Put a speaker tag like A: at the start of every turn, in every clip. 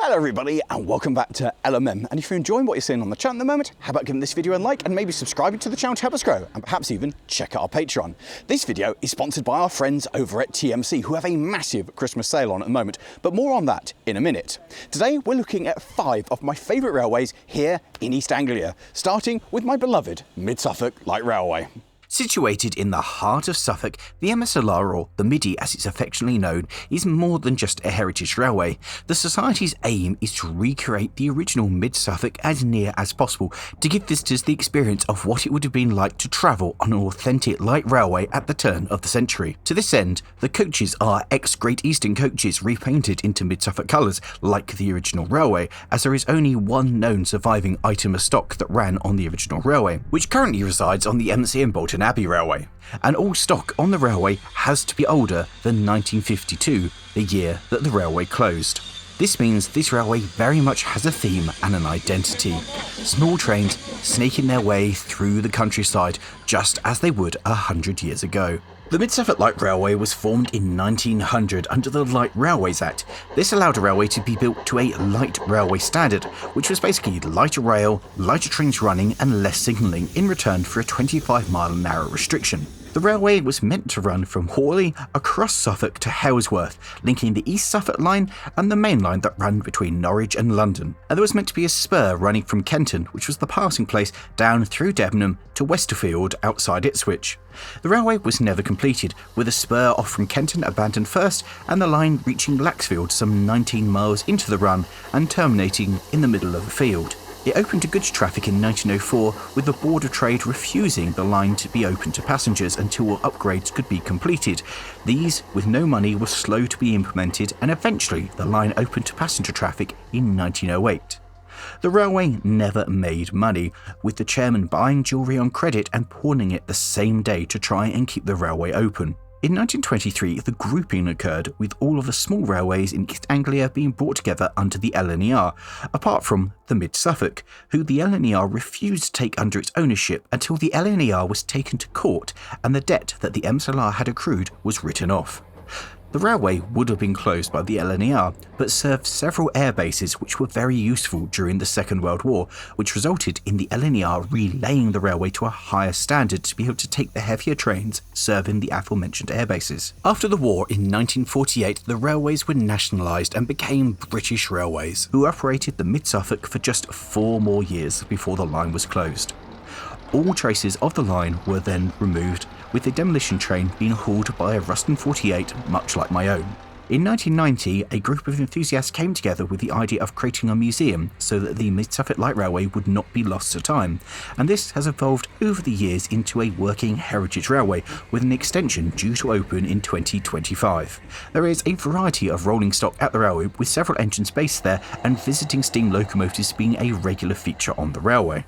A: Hello everybody and welcome back to LMM, and if you're enjoying what you're seeing on the channel at the moment, how about giving this video a like and maybe subscribing to the channel to help us grow, and perhaps even check out our Patreon. This video is sponsored by our friends over at TMC, who have a massive Christmas sale on at the moment, but more on that in a minute. Today we're looking at 5 of my favourite railways here in East Anglia, starting with my beloved Mid-Suffolk Light Railway.
B: Situated in the heart of Suffolk, the MSLR, or the MIDI as it's affectionately known, is more than just a heritage railway. The Society's aim is to recreate the original Mid-Suffolk as near as possible to give visitors the experience of what it would have been like to travel on an authentic light railway at the turn of the century. To this end, the coaches are ex-Great Eastern coaches repainted into Mid-Suffolk colours like the original railway, as there is only one known surviving item of stock that ran on the original railway, which currently resides on the MCM Bolton Abbey Railway, and all stock on the railway has to be older than 1952, the year that the railway closed. This means this railway very much has a theme and an identity. Small trains snaking their way through the countryside just as they would 100 years ago. The Mid-Suffolk Light Railway was formed in 1900 under the Light Railways Act. This allowed a railway to be built to a light railway standard, which was basically lighter rail, lighter trains running and less signalling in return for a 25-mile-an-hour restriction. The railway was meant to run from Hawley across Suffolk to Halesworth, linking the East Suffolk line and the main line that ran between Norwich and London. And there was meant to be a spur running from Kenton, which was the passing place, down through Debenham to Westerfield outside Ipswich. The railway was never completed, with a spur off from Kenton abandoned first and the line reaching Laxfield some 19 miles into the run and terminating in the middle of the field. It opened to goods traffic in 1904, with the Board of Trade refusing the line to be open to passengers until upgrades could be completed. These, with no money, were slow to be implemented, and eventually the line opened to passenger traffic in 1908. The railway never made money, with the chairman buying jewellery on credit and pawning it the same day to try and keep the railway open. In 1923, the grouping occurred, with all of the small railways in East Anglia being brought together under the LNER, apart from the Mid-Suffolk, who the LNER refused to take under its ownership until the LNER was taken to court and the debt that the MSLR had accrued was written off. The railway would have been closed by the LNER, but served several air bases which were very useful during the Second World War, which resulted in the LNER relaying the railway to a higher standard to be able to take the heavier trains serving the aforementioned air bases. After the war in 1948, the railways were nationalised and became British Railways, who operated the Mid-Suffolk for just 4 more years before the line was closed. All traces of the line were then removed, with the demolition train being hauled by a Ruston 48, much like my own. In 1990, a group of enthusiasts came together with the idea of creating a museum so that the Mid-Suffolk Light Railway would not be lost to time, and this has evolved over the years into a working heritage railway with an extension due to open in 2025. There is a variety of rolling stock at the railway, with several engines based there and visiting steam locomotives being a regular feature on the railway.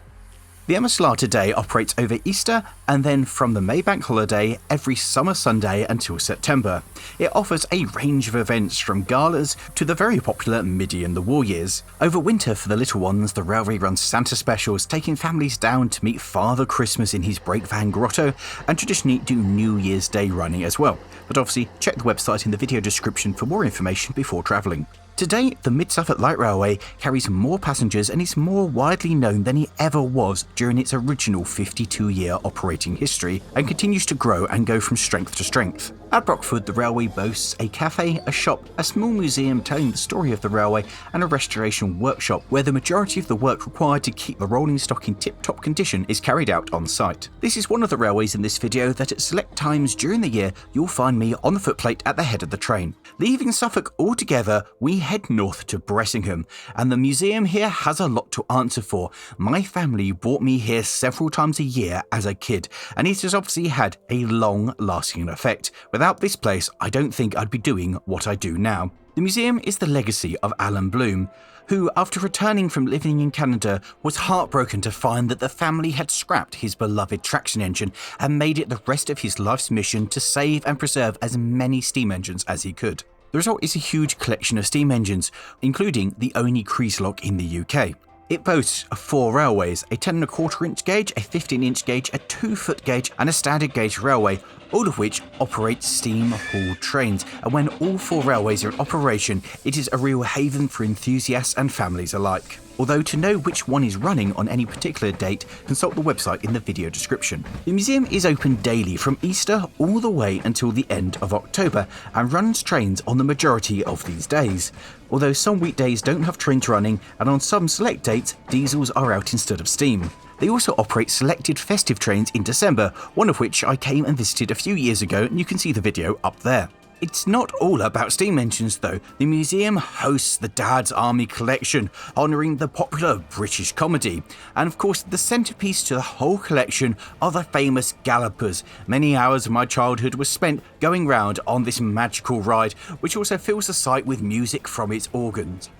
B: The MSLR today operates over Easter and then from the Maybank holiday every summer Sunday until September. It offers a range of events from galas to the very popular Midi and the War Years. Over winter for the little ones, the railway runs Santa specials, taking families down to meet Father Christmas in his brake van grotto, and traditionally do New Year's Day running as well. But obviously check the website in the video description for more information before travelling. Today, the Mid-Suffolk Light Railway carries more passengers and is more widely known than it ever was during its original 52-year operating history, and continues to grow and go from strength to strength. At Brockford, the railway boasts a cafe, a shop, a small museum telling the story of the railway, and a restoration workshop where the majority of the work required to keep the rolling stock in tip-top condition is carried out on site. This is one of the railways in this video that at select times during the year you'll find me on the footplate at the head of the train. Leaving Suffolk altogether, we head north to Walsingham, and the museum here has a lot to answer for. My family brought me here several times a year as a kid, and it has obviously had a long-lasting effect. Without this place, I don't think I'd be doing what I do now. The museum is the legacy of Alan Bloom, who, after returning from living in Canada, was heartbroken to find that the family had scrapped his beloved traction engine and made it the rest of his life's mission to save and preserve as many steam engines as he could. The result is a huge collection of steam engines, including the only Creaslock in the UK. It boasts of 4 railways, a 10 1/4 inch gauge, a 15 inch gauge, a 2 foot gauge and a standard gauge railway, all of which operate steam-hauled trains, and when all 4 railways are in operation, it is a real haven for enthusiasts and families alike. Although to know which one is running on any particular date, consult the website in the video description. The museum is open daily from Easter all the way until the end of October and runs trains on the majority of these days. Although some weekdays don't have trains running, and on some select dates, diesels are out instead of steam. They also operate selected festive trains in December, one of which I came and visited a few years ago, and you can see the video up there. It's not all about steam engines though. The museum hosts the Dad's Army collection, honouring the popular British comedy. And of course, the centrepiece to the whole collection are the famous gallopers. Many hours of my childhood were spent going round on this magical ride, which also fills the site with music from its organs.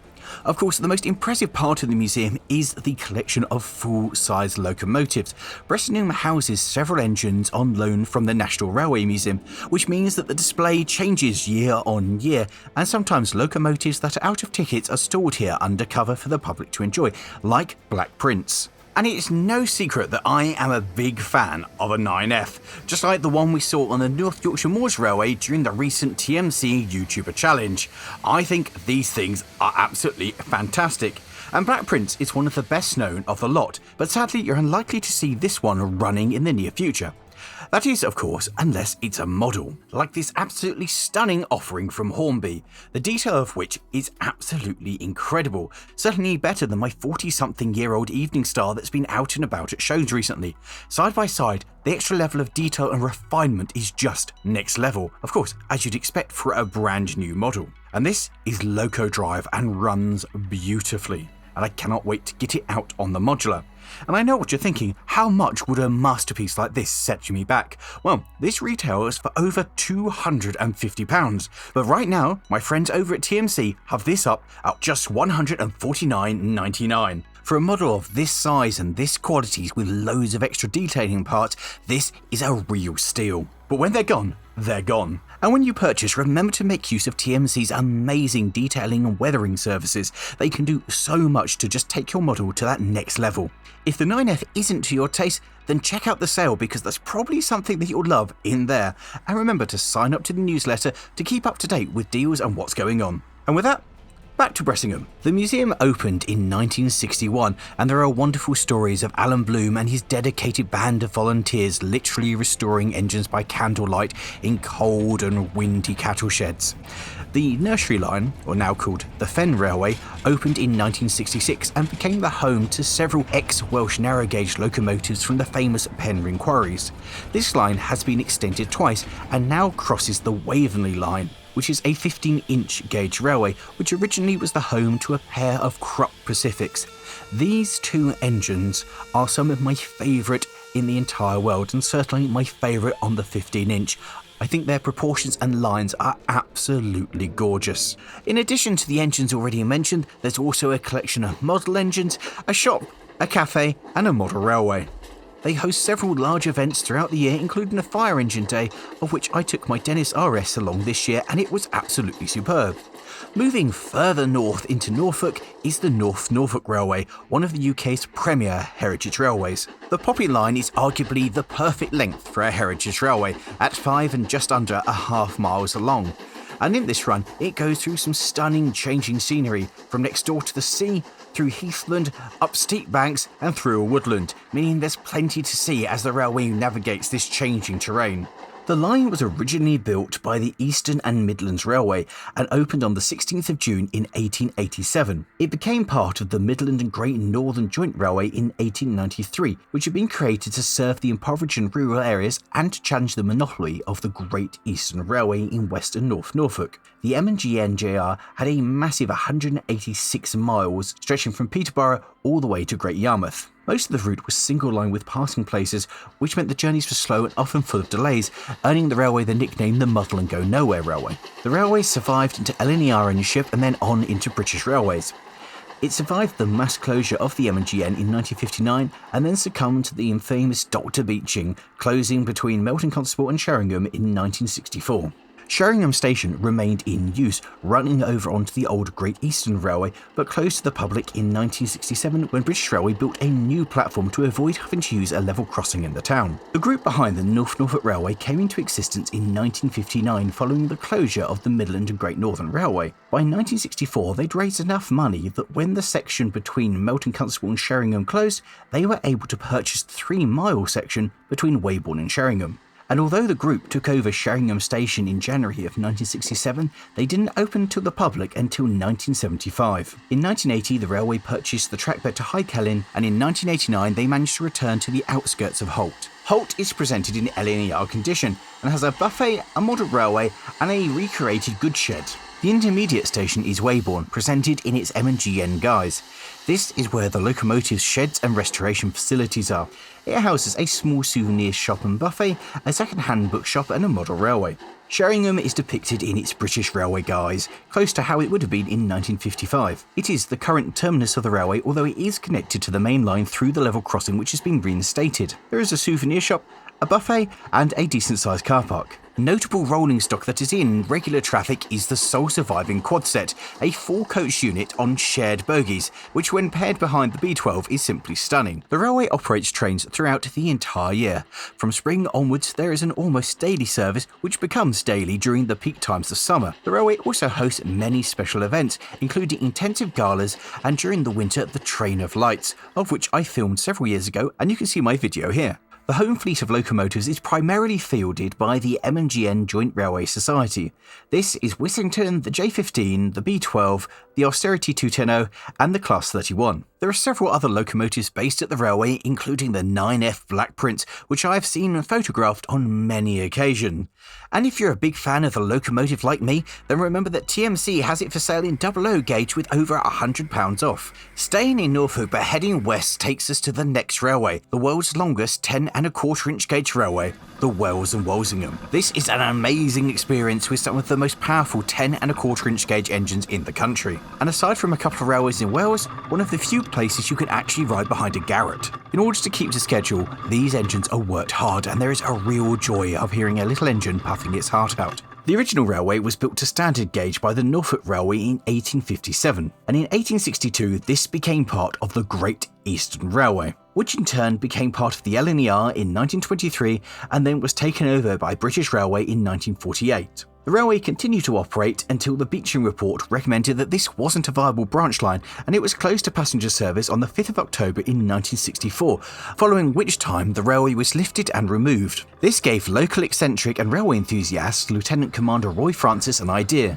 B: Of course, the most impressive part of the museum is the collection of full-size locomotives. Bressingham houses several engines on loan from the National Railway Museum, which means that the display changes year on year, and sometimes locomotives that are out of tickets are stored here under cover for the public to enjoy, like Black Prince. And it's no secret that I am a big fan of a 9F, just like the one we saw on the North Yorkshire Moors Railway during the recent TMC YouTuber challenge. I think these things are absolutely fantastic, and Black Prince is one of the best known of the lot, but sadly you're unlikely to see this one running in the near future. That is, of course, unless it's a model, like this absolutely stunning offering from Hornby, the detail of which is absolutely incredible, certainly better than my 40-something-year-old Evening Star that's been out and about at shows recently. Side by side, the extra level of detail and refinement is just next level, of course, as you'd expect for a brand new model. And this is Loco Drive and runs beautifully, and I cannot wait to get it out on the modular. And I know what you're thinking, how much would a masterpiece like this set me back? Well, this retails for over £250, but right now, my friends over at TMC have this up at just £149.99. For a model of this size and this quality with loads of extra detailing parts, this is a real steal. But when they're gone, they're gone. And when you purchase, remember to make use of TMC's amazing detailing and weathering services. They can do so much to just take your model to that next level. If the 9F isn't to your taste, then check out the sale because there's probably something that you'll love in there. And remember to sign up to the newsletter to keep up to date with deals and what's going on. And with that, back to Bressingham. The museum opened in 1961, and there are wonderful stories of Alan Bloom and his dedicated band of volunteers literally restoring engines by candlelight in cold and windy cattle sheds. The nursery line, or now called the Fen Railway, opened in 1966 and became the home to several ex-Welsh narrow gauge locomotives from the famous Penrhyn quarries. This line has been extended twice and now crosses the Waveney line, which is a 15-inch gauge railway, which originally was the home to a pair of Krupp Pacifics. These two engines are some of my favourite in the entire world, and certainly my favourite on the 15-inch. I think their proportions and lines are absolutely gorgeous. In addition to the engines already mentioned, there's also a collection of model engines, a shop, a cafe, and a model railway. They host several large events throughout the year, including a fire engine day, of which I took my Dennis RS along this year, and it was absolutely superb. Moving further north into Norfolk is the Norfolk Railway, one of the UK's premier heritage railways. The Poppy line is arguably the perfect length for a heritage railway, at 5 and just under a half miles long. And in this run, it goes through some stunning changing scenery, from next door to the sea, through heathland, up steep banks and through a woodland, meaning there's plenty to see as the railway navigates this changing terrain. The line was originally built by the Eastern and Midlands Railway and opened on the 16th of June in 1887. It became part of the Midland and Great Northern Joint Railway in 1893, which had been created to serve the impoverished and rural areas and to challenge the monopoly of the Great Eastern Railway in West and North Norfolk. The M&G NJR had a massive 186 miles stretching from Peterborough all the way to Great Yarmouth. Most of the route was single line with passing places, which meant the journeys were slow and often full of delays, earning the railway the nickname the Muddle and Go Nowhere Railway. The railway survived into LNER ownership and then on into British Railways. It survived the mass closure of the M&GN in 1959 and then succumbed to the infamous Dr. Beeching, closing between Melton Constable and Sheringham in 1964. Sheringham Station remained in use, running over onto the old Great Eastern Railway, but closed to the public in 1967 when British Railway built a new platform to avoid having to use a level crossing in the town. The group behind the Norfolk Railway came into existence in 1959 following the closure of the Midland and Great Northern Railway. By 1964, they'd raised enough money that when the section between Melton Constable and Sheringham closed, they were able to purchase the 3-mile section between Weybourne and Sheringham. And although the group took over Sheringham Station in January of 1967, they didn't open to the public until 1975. In 1980, the railway purchased the trackbed to High Kellyn, and in 1989 they managed to return to the outskirts of Holt. Holt is presented in LNER condition and has a buffet, a model railway and a recreated goods shed. The intermediate station is Weybourne, presented in its M&GN guise. This is where the locomotives, sheds and restoration facilities are. It houses a small souvenir shop and buffet, a second-hand bookshop and a model railway. Sheringham is depicted in its British Railway guise, close to how it would have been in 1955. It is the current terminus of the railway, although it is connected to the main line through the level crossing which has been reinstated. There is a souvenir shop, a buffet and a decent-sized car park. Notable rolling stock that is in regular traffic is the sole surviving quad set, a 4-coach unit on shared bogies, which when paired behind the B12 is simply stunning. The railway operates trains throughout the entire year. From spring onwards there is an almost daily service which becomes daily during the peak times of summer. The railway also hosts many special events, including intensive galas and during the winter the Train of Lights, of which I filmed several years ago and you can see my video here. The home fleet of locomotives is primarily fielded by the M&GN Joint Railway Society. This is Whittington, the J15, the B12, the Austerity 210 and the Class 31. There are several other locomotives based at the railway, including the 9F Black Prince, which I have seen photographed on many occasions. And if you're a big fan of the locomotive like me, then remember that TMC has it for sale in 00 gauge with over £100 off. Staying in Norfolk but heading west takes us to the next railway, the world's longest 10¼ gauge railway, the Wells and Walsingham. This is an amazing experience with some of the most powerful 10¼ gauge engines in the country. And aside from a couple of railways in Wales, one of the few places you can actually ride behind a Garrett. In order to keep to schedule, these engines are worked hard and there is a real joy of hearing a little engine puffing its heart out. The original railway was built to standard gauge by the Norfolk Railway in 1857, and in 1862 this became part of the Great Eastern Railway, which in turn became part of the LNER in 1923 and then was taken over by British Railway in 1948. The railway continued to operate until the Beeching Report recommended that this wasn't a viable branch line and it was closed to passenger service on the 5th of October in 1964, following which time the railway was lifted and removed. This gave local eccentric and railway enthusiast Lieutenant Commander Roy Francis an idea.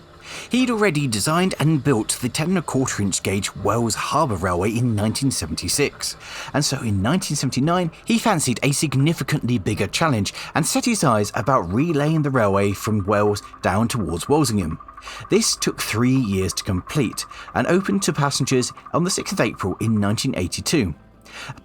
B: He'd already designed and built the 10¼ gauge Wells Harbour Railway in 1976, and so in 1979 he fancied a significantly bigger challenge and set his eyes about relaying the railway from Wells down towards Walsingham. This took 3 years to complete and opened to passengers on the 6th of April in 1982.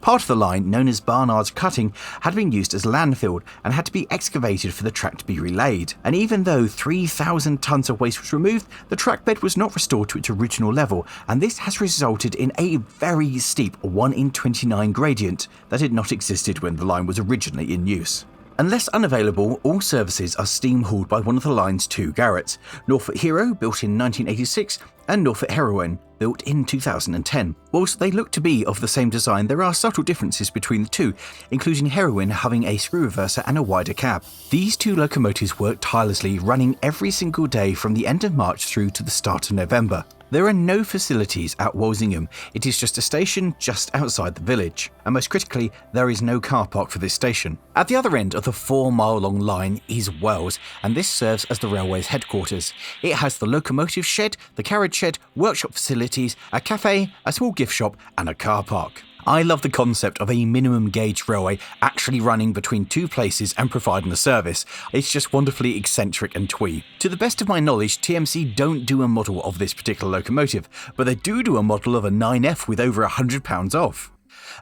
B: Part of the line, known as Barnard's Cutting, had been used as landfill and had to be excavated for the track to be relayed. And even though 3,000 tonnes of waste was removed, the track bed was not restored to its original level, and this has resulted in a very steep 1 in 29 gradient that had not existed when the line was originally in use. Unless unavailable, all services are steam-hauled by one of the line's 2 Garretts, Norfolk Hero, built in 1986, and Norfolk Heroine, built in 2010. Whilst they look to be of the same design, there are subtle differences between the two, including Heroine having a screw reverser and a wider cab. These 2 locomotives work tirelessly, running every single day from the end of March through to the start of November. There are no facilities at Walsingham, it is just a station just outside the village, and most critically, there is no car park for this station. At the other end of the 4-mile-long line is Wells, and this serves as the railway's headquarters. It has the locomotive shed, the carriage shed, workshop facilities, a cafe, a small gift shop, and a car park. I love the concept of a minimum gauge railway actually running between 2 places and providing a service. It's just wonderfully eccentric and twee. To the best of my knowledge, TMC don't do a model of this particular locomotive, but they do a model of a 9F with over £100 off.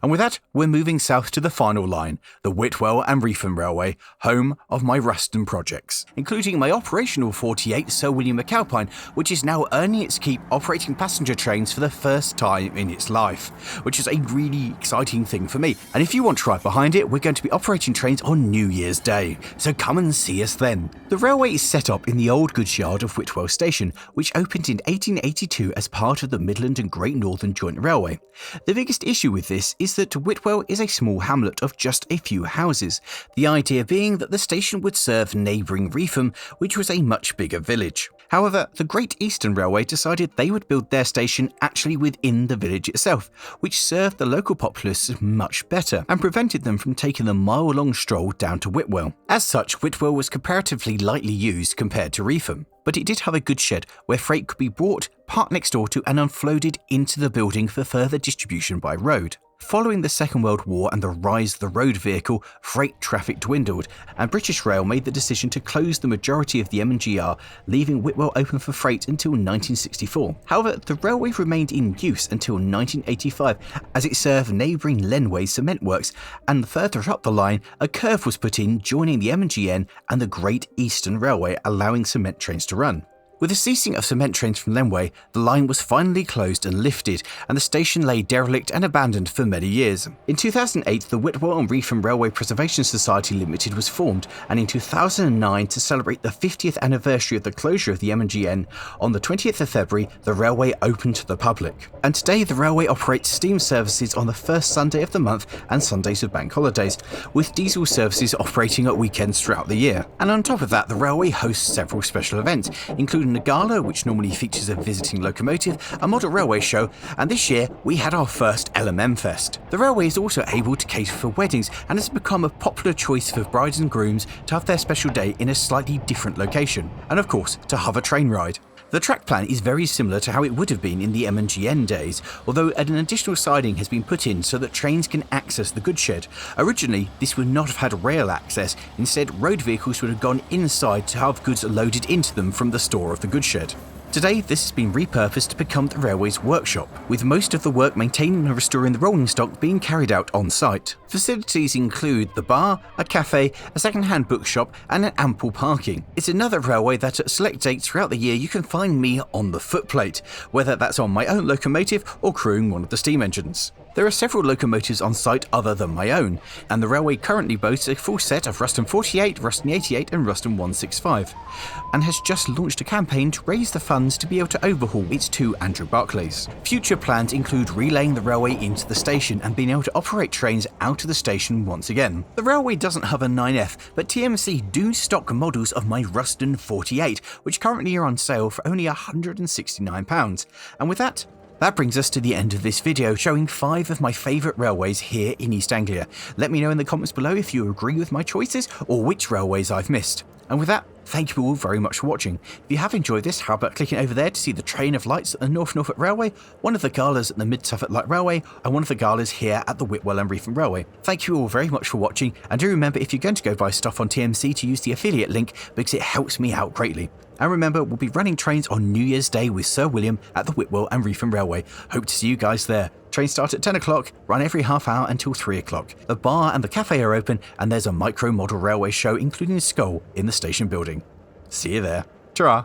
B: And with that, we're moving south to the final line, the Whitwell and Reim Railway, home of my Ruston projects, including my operational 48 Sir William McAlpine, which is now earning its keep operating passenger trains for the first time in its life, which is a really exciting thing for me. And if you want to ride behind it, we're going to be operating trains on New Year's Day, so come and see us then. The railway is set up in the old goods yard of Whitwell Station, which opened in 1882 as part of the Midland and Great Northern Joint Railway. The biggest issue with this is that Whitwell is a small hamlet of just a few houses, the idea being that the station would serve neighbouring Reim, which was a much bigger village. However, the Great Eastern Railway decided they would build their station actually within the village itself, which served the local populace much better and prevented them from taking the mile-long stroll down to Whitwell. As such, Whitwell was comparatively lightly used compared to Reim, but it did have a goods shed where freight could be brought, parked next door to and unloaded into the building for further distribution by road. Following the Second World War and the rise of the road vehicle, freight traffic dwindled, and British Rail made the decision to close the majority of the M&GR, leaving Whitwell open for freight until 1964. However, the railway remained in use until 1985 as it served neighbouring Lenway cement works, and further up the line, a curve was put in joining the M&GN and the Great Eastern Railway, allowing cement trains to run. With the ceasing of cement trains from Lenway, the line was finally closed and lifted, and the station lay derelict and abandoned for many years. In 2008, the Whitwell and Reim Railway Preservation Society Limited was formed, and in 2009, to celebrate the 50th anniversary of the closure of the M&GN, on the 20th of February, the railway opened to the public. And today, the railway operates steam services on the first Sunday of the month and Sundays of bank holidays, with diesel services operating at weekends throughout the year. And on top of that, the railway hosts several special events, including a gala, which normally features a visiting locomotive, a model railway show, and this year we had our first LMM Fest. The railway is also able to cater for weddings and has become a popular choice for brides and grooms to have their special day in a slightly different location, and of course to have a train ride. The track plan is very similar to how it would have been in the M&GN days, although an additional siding has been put in so that trains can access the goods shed. Originally, this would not have had rail access, instead road vehicles would have gone inside to have goods loaded into them from the store of the goods shed. Today, this has been repurposed to become the railway's workshop, with most of the work maintaining and restoring the rolling stock being carried out on site. Facilities include the bar, a cafe, a second-hand bookshop, and an ample parking. It's another railway that at select dates throughout the year you can find me on the footplate, whether that's on my own locomotive or crewing one of the steam engines. There are several locomotives on site other than my own, and the railway currently boasts a full set of Ruston 48, Ruston 88 and Ruston 165, and has just launched a campaign to raise the funds to be able to overhaul its two Andrew Barclays. Future plans include relaying the railway into the station and being able to operate trains out of the station once again. The railway doesn't have a 9F, but TMC do stock models of my Ruston 48, which currently are on sale for only £169. And with that brings us to the end of this video, showing 5 of my favourite railways here in East Anglia. Let me know in the comments below if you agree with my choices or which railways I've missed. And with that, thank you all very much for watching. If you have enjoyed this, how about clicking over there to see the train of lights at the Norfolk Railway, one of the galas at the Mid-Suffolk Light Railway, and one of the galas here at the Whitwell and Reim Railway. Thank you all very much for watching, and do remember if you're going to go buy stuff on TMC to use the affiliate link because it helps me out greatly. And remember, we'll be running trains on New Year's Day with Sir William at the Whitwell and Reim Railway. Hope to see you guys there. Trains start at 10 o'clock, run every half hour until 3 o'clock. The bar and the cafe are open, and there's a micro model railway show including a skull in the station building. See you there. Ta-ra!